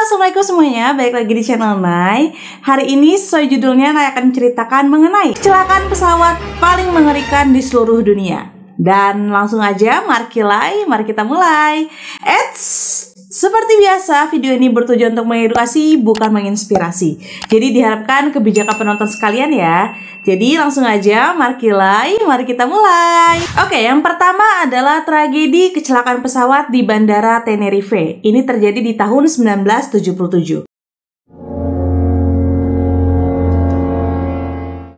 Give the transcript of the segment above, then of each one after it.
Assalamualaikum semuanya, balik lagi di channel Nay. Hari ini sesuai judulnya, Nay akan menceritakan mengenai kecelakaan pesawat paling mengerikan di seluruh dunia. Dan langsung aja, mari kita mulai. Seperti biasa, video ini bertujuan untuk mengedukasi, bukan menginspirasi. Jadi diharapkan kebijakan penonton sekalian ya. Jadi langsung aja, mari kita mulai. Oke, yang pertama adalah tragedi kecelakaan pesawat di Bandara Tenerife. Ini terjadi di tahun 1977.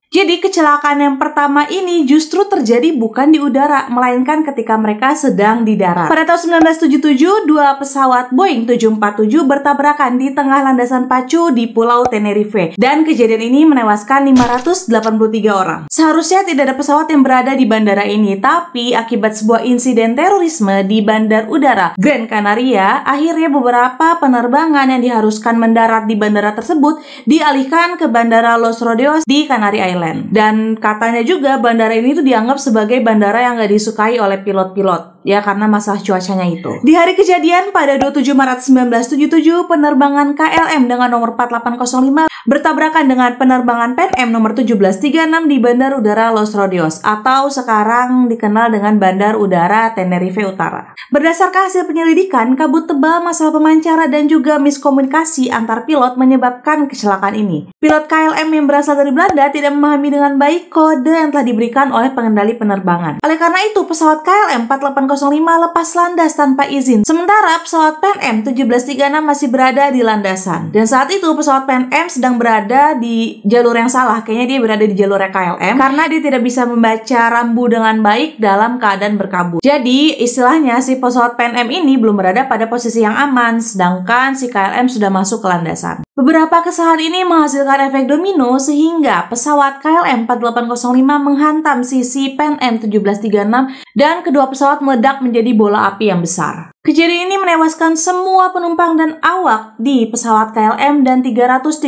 Jadi kecelakaan yang pertama ini justru terjadi bukan di udara, melainkan ketika mereka sedang di darat. Pada tahun 1977, dua pesawat Boeing 747 bertabrakan di tengah landasan pacu di Pulau Tenerife. Dan kejadian ini menewaskan 583 orang. Seharusnya tidak ada pesawat yang berada di bandara ini, tapi akibat sebuah insiden terorisme di Bandar Udara Gran Canaria, akhirnya beberapa penerbangan yang diharuskan mendarat di bandara tersebut dialihkan ke Bandara Los Rodeos di Canary Island. Dan katanya juga bandara ini tuh dianggap sebagai bandara yang gak disukai oleh pilot-pilot ya, karena masalah cuacanya itu. Di hari kejadian pada 27 Maret 1977, penerbangan KLM dengan nomor 4805 bertabrakan dengan penerbangan Pan Am nomor 1736 di Bandar Udara Los Rodeos atau sekarang dikenal dengan Bandar Udara Tenerife Utara. Berdasarkan hasil penyelidikan, kabut tebal, masalah pemancara dan juga miskomunikasi antar pilot menyebabkan kecelakaan ini. Pilot KLM yang berasal dari Belanda tidak memahami dengan baik kode yang telah diberikan oleh pengendali penerbangan. Oleh karena itu, pesawat KLM 4805 lepas landas tanpa izin. Sementara pesawat Pan Am 1736 masih berada di landasan. Dan saat itu pesawat Pan Am sedang berada di jalur yang salah. Kayaknya dia berada di jalur KLM karena dia tidak bisa membaca rambu dengan baik dalam keadaan berkabut. Jadi istilahnya si pesawat Pan Am ini belum berada pada posisi yang aman, sedangkan si KLM sudah masuk ke landasan. Beberapa kesalahan ini menghasilkan efek domino sehingga pesawat KLM 4805 menghantam sisi Pan Am 1736 dan kedua pesawat meledak menjadi bola api yang besar. Kejadian ini menewaskan semua penumpang dan awak di pesawat KLM dan 336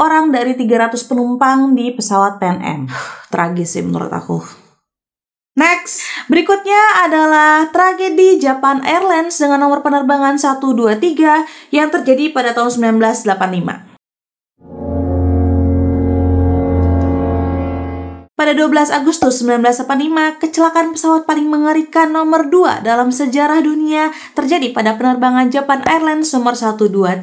orang dari 300 penumpang di pesawat Pan Am. Tragis sih menurut aku. Next, berikutnya adalah tragedi Japan Airlines dengan nomor penerbangan 123 yang terjadi pada tahun 1985. Pada 12 Agustus 1985, kecelakaan pesawat paling mengerikan nomor 2 dalam sejarah dunia terjadi pada penerbangan Japan Airlines nomor 123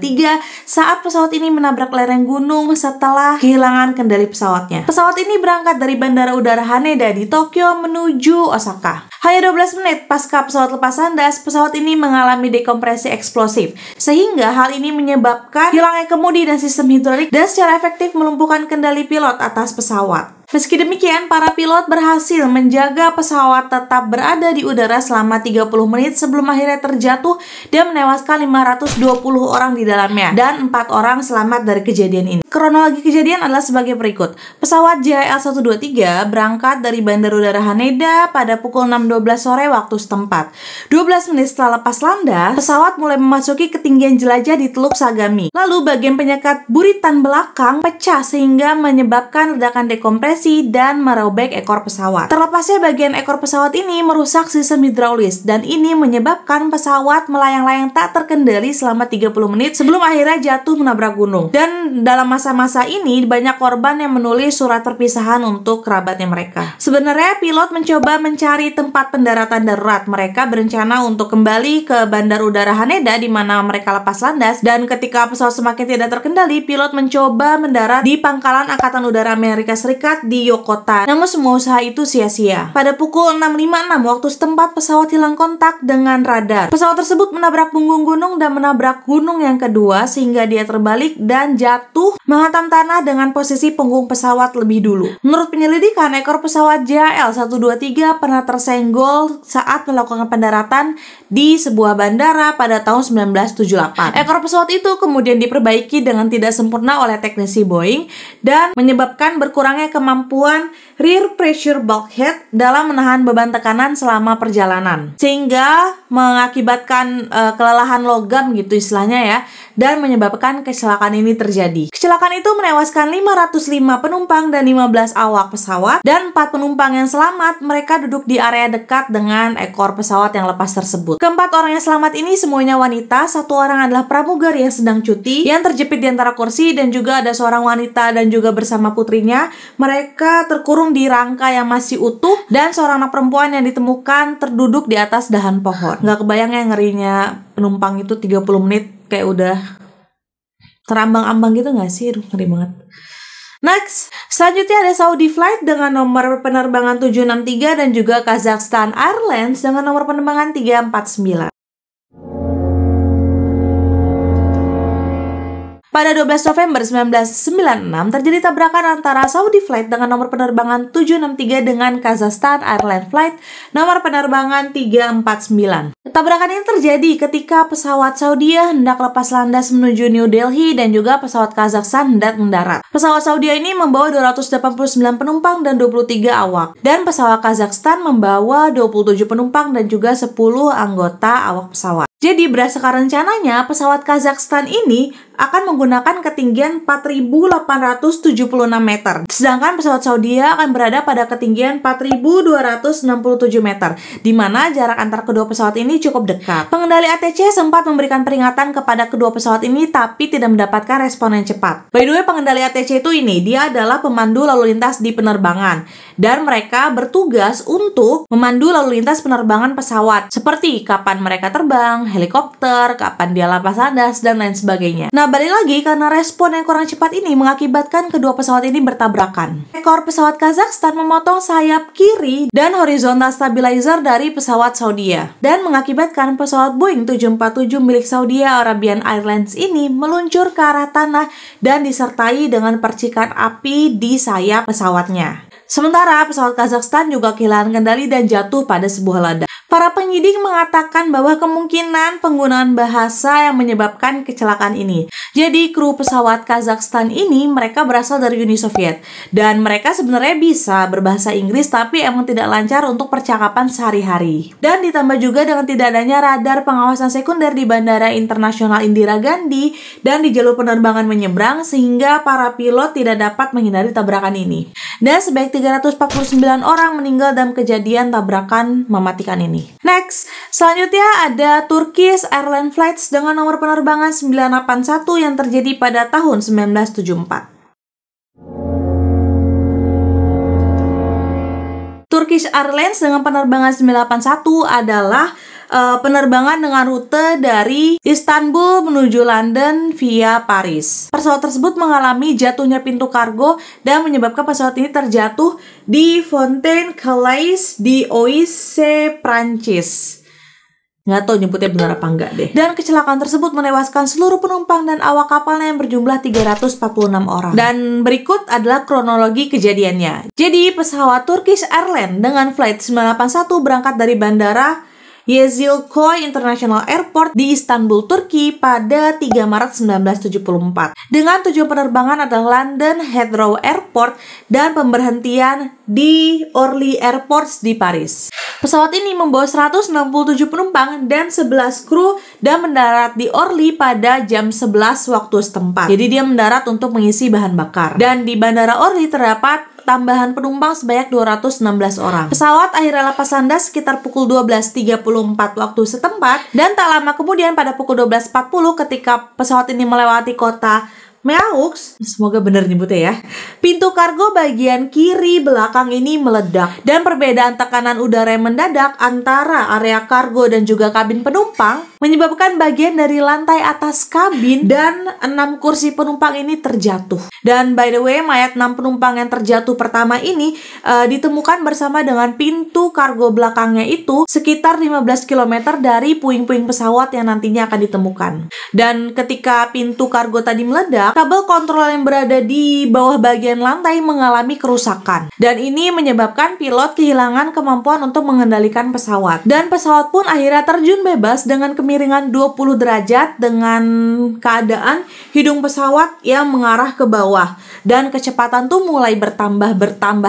saat pesawat ini menabrak lereng gunung setelah kehilangan kendali pesawatnya. Pesawat ini berangkat dari Bandara Udara Haneda di Tokyo menuju Osaka. Hanya 12 menit pasca pesawat lepas landas, pesawat ini mengalami dekompresi eksplosif, sehingga hal ini menyebabkan hilangnya kemudi dan sistem hidrolik dan secara efektif melumpuhkan kendali pilot atas pesawat. Meski demikian, para pilot berhasil menjaga pesawat tetap berada di udara selama 30 menit sebelum akhirnya terjatuh dan menewaskan 520 orang di dalamnya dan 4 orang selamat dari kejadian ini. Kronologi kejadian adalah sebagai berikut. Pesawat JHL 123 berangkat dari Bandar Udara Haneda pada pukul 6.12 sore waktu setempat. 12 menit setelah lepas landas, pesawat mulai memasuki ketinggian jelajah di Teluk Sagami. Lalu bagian penyekat buritan belakang pecah sehingga menyebabkan ledakan dekompresi dan merobek ekor pesawat. Terlepasnya bagian ekor pesawat ini merusak sistem hidraulis dan ini menyebabkan pesawat melayang-layang tak terkendali selama 30 menit sebelum akhirnya jatuh menabrak gunung. Dan dalam masa-masa ini banyak korban yang menulis surat perpisahan untuk kerabatnya mereka. Sebenarnya pilot mencoba mencari tempat pendaratan darurat. Mereka berencana untuk kembali ke Bandar Udara Haneda di mana mereka lepas landas, dan ketika pesawat semakin tidak terkendali, pilot mencoba mendarat di Pangkalan Angkatan Udara Amerika Serikat di Yokota. Namun semua usaha itu sia-sia. Pada pukul 6.56 waktu setempat, pesawat hilang kontak dengan radar. Pesawat tersebut menabrak punggung gunung dan menabrak gunung yang kedua sehingga dia terbalik dan jatuh menghantam tanah dengan posisi punggung pesawat lebih dulu. Menurut penyelidikan, ekor pesawat JHL 123 pernah tersenggol saat melakukan pendaratan di sebuah bandara pada tahun 1978. Ekor pesawat itu kemudian diperbaiki dengan tidak sempurna oleh teknisi Boeing dan menyebabkan berkurangnya kemampuan rear pressure bulkhead dalam menahan beban tekanan selama perjalanan, sehingga mengakibatkan kelelahan logam gitu istilahnya ya, dan menyebabkan kecelakaan ini terjadi. Kecelakaan Kecelakaan itu menewaskan 505 penumpang dan 15 awak pesawat, dan 4 penumpang yang selamat mereka duduk di area dekat dengan ekor pesawat yang lepas tersebut. Keempat orang yang selamat ini semuanya wanita, satu orang adalah pramugari yang sedang cuti yang terjepit di antara kursi, dan juga ada seorang wanita dan juga bersama putrinya. Mereka terkurung di rangka yang masih utuh, dan seorang anak perempuan yang ditemukan terduduk di atas dahan pohon. Nggak kebayang ya ngerinya penumpang itu 30 menit kayak udah terambang-ambang gitu nggak sih? Aduh, ngeri banget. Next, selanjutnya ada Saudi Flight dengan nomor penerbangan 763 dan juga Kazakhstan Airlines dengan nomor penerbangan 349. Pada 12 November 1996 terjadi tabrakan antara Saudi Flight dengan nomor penerbangan 763 dengan Kazakhstan Airlines Flight nomor penerbangan 349. Tabrakan ini terjadi ketika pesawat Saudi hendak lepas landas menuju New Delhi dan juga pesawat Kazakhstan hendak mendarat. Pesawat Saudi ini membawa 289 penumpang dan 23 awak, dan pesawat Kazakhstan membawa 27 penumpang dan juga 10 anggota awak pesawat. Jadi berdasarkan rencananya, pesawat Kazakhstan ini akan menggunakan ketinggian 4.876 meter. Sedangkan pesawat Saudi akan berada pada ketinggian 4.267 meter, di mana jarak antar kedua pesawat ini cukup dekat. Pengendali ATC sempat memberikan peringatan kepada kedua pesawat ini, tapi tidak mendapatkan respon yang cepat. By the way, pengendali ATC itu dia adalah pemandu lalu lintas di penerbangan, dan mereka bertugas untuk memandu lalu lintas penerbangan pesawat, seperti kapan mereka terbang, helikopter, kapan dia lepas landas, dan lain sebagainya. Nah, balik lagi karena respon yang kurang cepat ini mengakibatkan kedua pesawat ini bertabrakan. Ekor pesawat Kazakhstan memotong sayap kiri dan horizontal stabilizer dari pesawat Saudi, dan mengakibatkan pesawat Boeing 747 milik Saudi Arabian Airlines ini meluncur ke arah tanah dan disertai dengan percikan api di sayap pesawatnya. Sementara pesawat Kazakhstan juga kehilangan kendali dan jatuh pada sebuah ladang. Para penyidik mengatakan bahwa kemungkinan penggunaan bahasa yang menyebabkan kecelakaan ini. Jadi kru pesawat Kazakhstan ini mereka berasal dari Uni Soviet, dan mereka sebenarnya bisa berbahasa Inggris tapi emang tidak lancar untuk percakapan sehari-hari. Dan ditambah juga dengan tidak adanya radar pengawasan sekunder di Bandara Internasional Indira Gandhi dan di jalur penerbangan menyeberang, sehingga para pilot tidak dapat menghindari tabrakan ini. Dan sebanyak 349 orang meninggal dalam kejadian tabrakan mematikan ini. Next, selanjutnya ada Turkish Airlines Flights dengan nomor penerbangan 981 yang terjadi pada tahun 1974. Turkish Airlines dengan penerbangan 981 adalah penerbangan dengan rute dari Istanbul menuju London via Paris. Pesawat tersebut mengalami jatuhnya pintu kargo dan menyebabkan pesawat ini terjatuh di Fontaine Calais di Oise, Prancis. Nggak tahu nyebutnya benar apa enggak deh. Dan kecelakaan tersebut menewaskan seluruh penumpang dan awak kapalnya yang berjumlah 346 orang. Dan berikut adalah kronologi kejadiannya. Jadi pesawat Turkish Airlines dengan flight 981 berangkat dari bandara Yezilköy International Airport di Istanbul, Turki pada 3 Maret 1974. Dengan tujuan penerbangan adalah London Heathrow Airport dan pemberhentian di Orly Airport di Paris. Pesawat ini membawa 167 penumpang dan 11 kru dan mendarat di Orly pada jam 11 waktu setempat. Jadi dia mendarat untuk mengisi bahan bakar. Dan di Bandara Orly terdapat tambahan penumpang sebanyak 216 orang. Pesawat akhirnya lepas landas sekitar pukul 12.34 waktu setempat, dan tak lama kemudian pada pukul 12.40 ketika pesawat ini melewati kota Meaux, semoga benar nyebutnya ya, pintu kargo bagian kiri belakang ini meledak, dan perbedaan tekanan udara yang mendadak antara area kargo dan juga kabin penumpang menyebabkan bagian dari lantai atas kabin dan 6 kursi penumpang ini terjatuh. Dan by the way, mayat 6 penumpang yang terjatuh pertama ini ditemukan bersama dengan pintu kargo belakangnya itu sekitar 15 km dari puing-puing pesawat yang nantinya akan ditemukan. Dan ketika pintu kargo tadi meledak, kabel kontrol yang berada di bawah bagian lantai mengalami kerusakan. Dan ini menyebabkan pilot kehilangan kemampuan untuk mengendalikan pesawat. Dan pesawat pun akhirnya terjun bebas dengan kemiringan kemiringan 20 derajat dengan keadaan hidung pesawat yang mengarah ke bawah. Dan kecepatan tuh mulai bertambah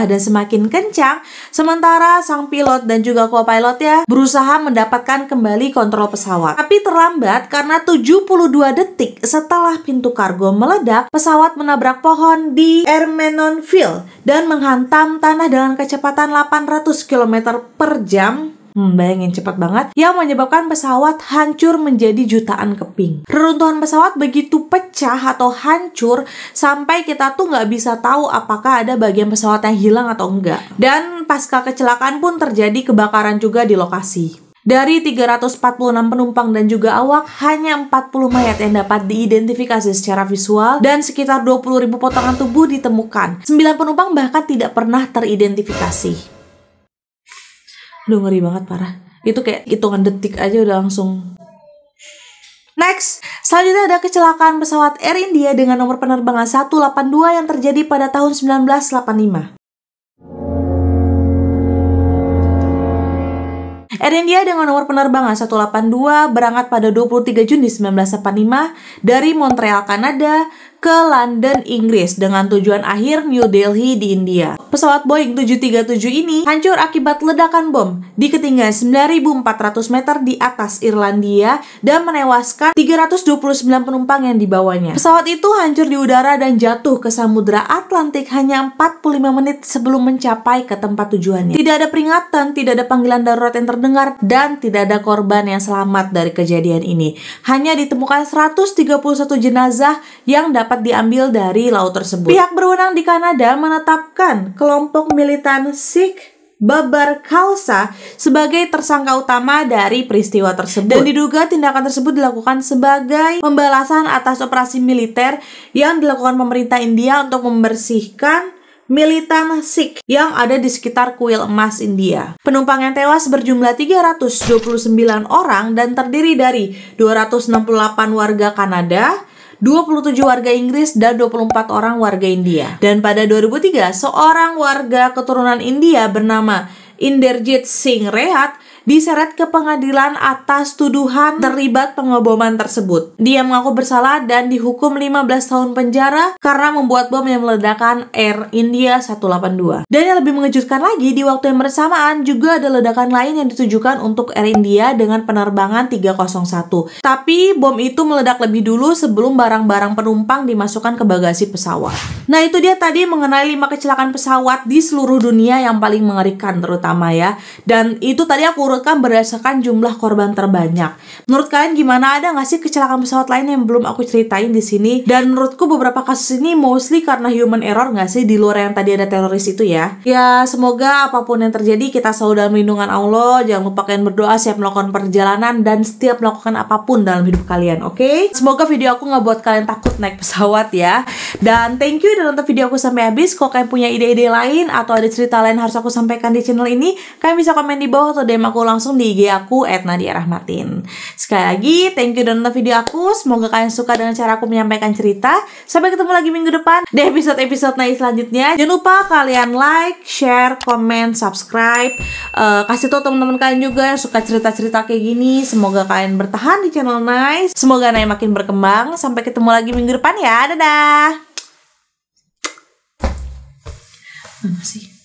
dan semakin kencang. Sementara sang pilot dan juga co-pilotnya berusaha mendapatkan kembali kontrol pesawat. Tapi terlambat karena 72 detik setelah pintu kargo meledak, pesawat menabrak pohon di Ermenonville dan menghantam tanah dengan kecepatan 800 km per jam. Bayangin, cepat banget, yang menyebabkan pesawat hancur menjadi jutaan keping. Reruntuhan pesawat begitu pecah atau hancur sampai kita tuh nggak bisa tahu apakah ada bagian pesawat yang hilang atau enggak. Dan pasca kecelakaan pun terjadi kebakaran juga di lokasi. Dari 346 penumpang dan juga awak, hanya 40 mayat yang dapat diidentifikasi secara visual dan sekitar 20.000 potongan tubuh ditemukan. 9 penumpang bahkan tidak pernah teridentifikasi. Udah ngeri banget, parah. Itu kayak hitungan detik aja udah langsung. Next, selanjutnya ada kecelakaan pesawat Air India dengan nomor penerbangan 182 yang terjadi pada tahun 1985. Air India dengan nomor penerbangan 182 berangkat pada 23 Juni 1985 dari Montreal, Kanada ke London, Inggris dengan tujuan akhir New Delhi di India. Pesawat Boeing 737 ini hancur akibat ledakan bom di ketinggian 9.400 meter di atas Irlandia dan menewaskan 329 penumpang yang dibawanya. Pesawat itu hancur di udara dan jatuh ke Samudra Atlantik hanya 45 menit sebelum mencapai ke tempat tujuannya. Tidak ada peringatan, tidak ada panggilan darurat yang terdengar, dan tidak ada korban yang selamat dari kejadian ini. Hanya ditemukan 131 jenazah yang dapat diambil dari laut tersebut. Pihak berwenang di Kanada menetapkan kelompok militan Sikh Babar Khalsa sebagai tersangka utama dari peristiwa tersebut. Dan diduga tindakan tersebut dilakukan sebagai pembalasan atas operasi militer yang dilakukan pemerintah India untuk membersihkan militan Sikh yang ada di sekitar kuil emas India. Penumpang yang tewas berjumlah 329 orang dan terdiri dari 268 warga Kanada, 27 warga Inggris, dan 24 orang warga India. Dan pada 2003, seorang warga keturunan India bernama Inderjit Singh Rehat diseret ke pengadilan atas tuduhan terlibat pengeboman tersebut. Dia mengaku bersalah dan dihukum 15 tahun penjara karena membuat bom yang meledakkan Air India 182. Dan yang lebih mengejutkan lagi, di waktu yang bersamaan juga ada ledakan lain yang ditujukan untuk Air India dengan penerbangan 301. Tapi bom itu meledak lebih dulu sebelum barang-barang penumpang dimasukkan ke bagasi pesawat. Nah, itu dia tadi mengenai 5 kecelakaan pesawat di seluruh dunia yang paling mengerikan terutama ya. Dan itu tadi aku urutkan berdasarkan jumlah korban terbanyak. Menurut kalian gimana? Ada nggak sih kecelakaan pesawat lain yang belum aku ceritain di sini? Dan menurutku beberapa kasus ini mostly karena human error nggak sih, di luar yang tadi ada teroris itu ya. Ya semoga apapun yang terjadi kita selalu dalam lindungan Allah. Jangan lupa kalian berdoa, siap melakukan perjalanan dan setiap melakukan apapun dalam hidup kalian, oke? Semoga video aku nggak buat kalian takut naik pesawat ya. Dan thank you udah nonton video aku sampai habis. Kalau kalian punya ide-ide lain atau ada cerita lain harus aku sampaikan di channel ini, kalian bisa komen di bawah atau DM aku langsung di IG aku @nadiarahmatin. Sekali lagi, thank you udah nonton video aku. Semoga kalian suka dengan cara aku menyampaikan cerita. Sampai ketemu lagi minggu depan di episode-episode Nadi selanjutnya. Jangan lupa kalian like, share, komen, subscribe. Kasih tau teman-teman kalian juga yang suka cerita-cerita kayak gini. Semoga kalian bertahan di channel Nice. Semoga Nai makin berkembang. Sampai ketemu lagi minggu depan ya. Dadah. Mana sih?